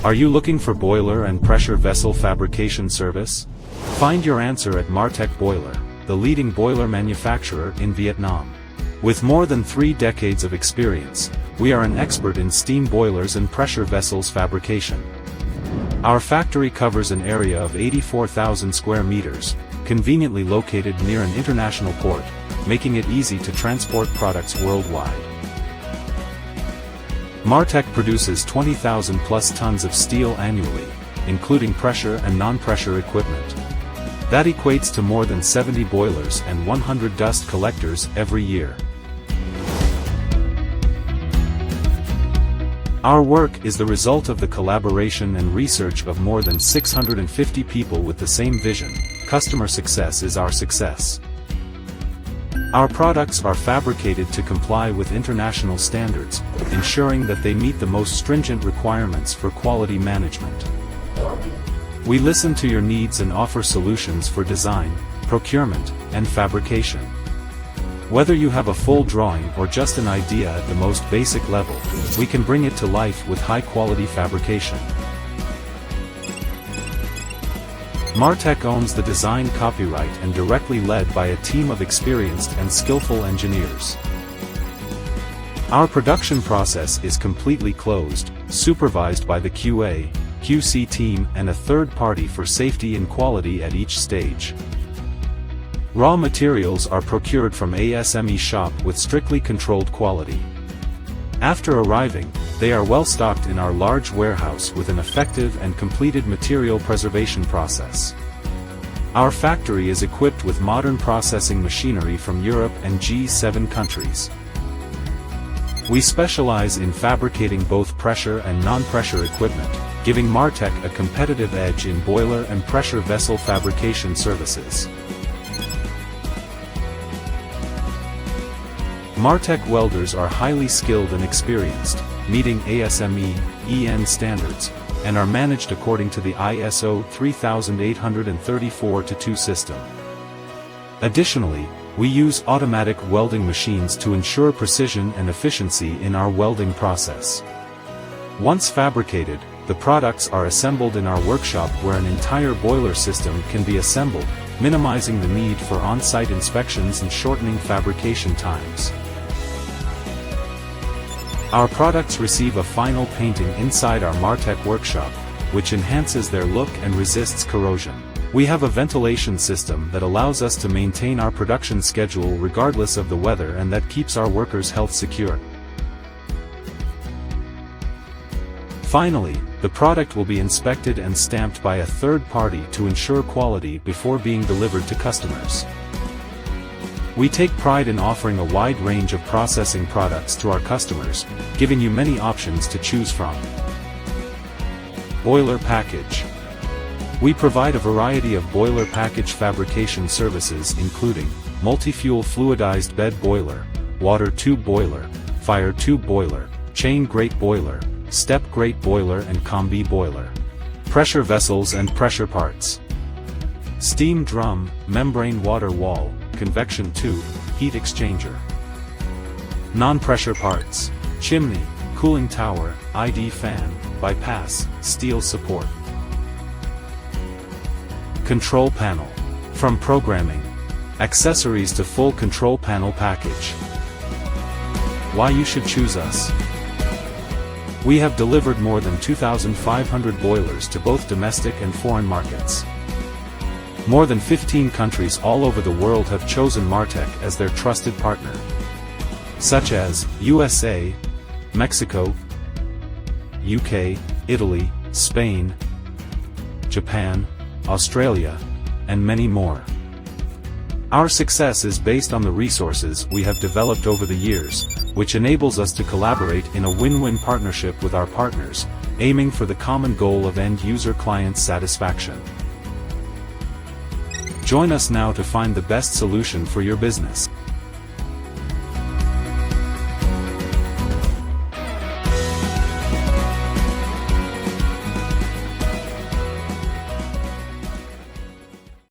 Are you looking for boiler and pressure vessel fabrication service? Find your answer at Martech Boiler, the leading boiler manufacturer in Vietnam. With more than 3 decades of experience, we are an expert in steam boilers and pressure vessels fabrication. Our factory covers an area of 84,000 square meters, conveniently located near an international port, making it easy to transport products worldwide. Martech produces 20,000 plus tons of steel annually, including pressure and non-pressure equipment. That equates to more than 70 boilers and 100 dust collectors every year. Our work is the result of the collaboration and research of more than 650 people with the same vision: customer success is our success. Our products are fabricated to comply with international standards, ensuring that they meet the most stringent requirements for quality management. We listen to your needs and offer solutions for design, procurement, and fabrication. Whether you have a full drawing or just an idea at the most basic level, we can bring it to life with high-quality fabrication. Martech owns the design copyright and directly led by a team of experienced and skillful engineers. Our production process is completely closed, supervised by the QA/QC team and a third party for safety and quality at each stage. Raw materials are procured from ASME shop with strictly controlled quality. After arriving, they are well stocked in our large warehouse with an effective and completed material preservation process. Our factory is equipped with modern processing machinery from Europe and G7 countries. We specialize in fabricating both pressure and non-pressure equipment, giving Martech a competitive edge in boiler and pressure vessel fabrication services. Martech welders are highly skilled and experienced, meeting ASME EN standards, and are managed according to the ISO 3834-2 system. Additionally, we use automatic welding machines to ensure precision and efficiency in our welding process. Once fabricated, the products are assembled in our workshop where an entire boiler system can be assembled, minimizing the need for on-site inspections and shortening fabrication times. Our products receive a final painting inside our Martech workshop, which enhances their look and resists corrosion. We have a ventilation system that allows us to maintain our production schedule regardless of the weather and that keeps our workers' health secure. Finally, the product will be inspected and stamped by a third party to ensure quality before being delivered to customers. We take pride in offering a wide range of processing products to our customers, giving you many options to choose from. Boiler package. We provide a variety of boiler package fabrication services including multi-fuel fluidized bed boiler, water tube boiler, fire tube boiler, chain grate boiler, step grate boiler and combi boiler. Pressure vessels and pressure parts. Steam drum, membrane water wall, convection tube, heat exchanger. Non-pressure parts. Chimney, cooling tower, ID fan, bypass, steel support. Control panel. From programming, accessories to full control panel package. Why you should choose us. We have delivered more than 2,500 boilers to both domestic and foreign markets. More than 15 countries all over the world have chosen Martech as their trusted partner, such as USA, Mexico, UK, Italy, Spain, Japan, Australia, and many more. Our success is based on the resources we have developed over the years, which enables us to collaborate in a win-win partnership with our partners, aiming for the common goal of end-user client satisfaction. Join us now to find the best solution for your business.